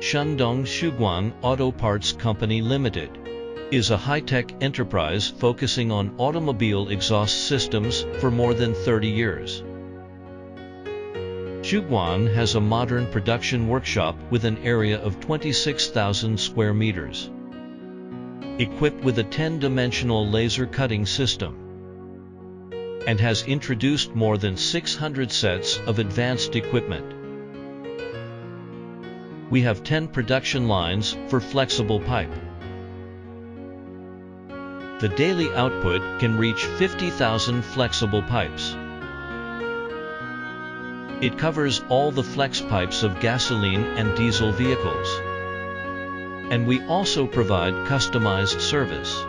Shandong Xuguang Auto Parts Company Limited is a high-tech enterprise focusing on automobile exhaust systems for more than 30 years. Xuguang has a modern production workshop with an area of 26,000 square meters, equipped with a 10-dimensional laser cutting system, and has introduced more than 600 sets of advanced equipment. We have 10 production lines for flexible pipe. The daily output can reach 50,000 flexible pipes. It covers all the flex pipes of gasoline and diesel vehicles. And we also provide customized service.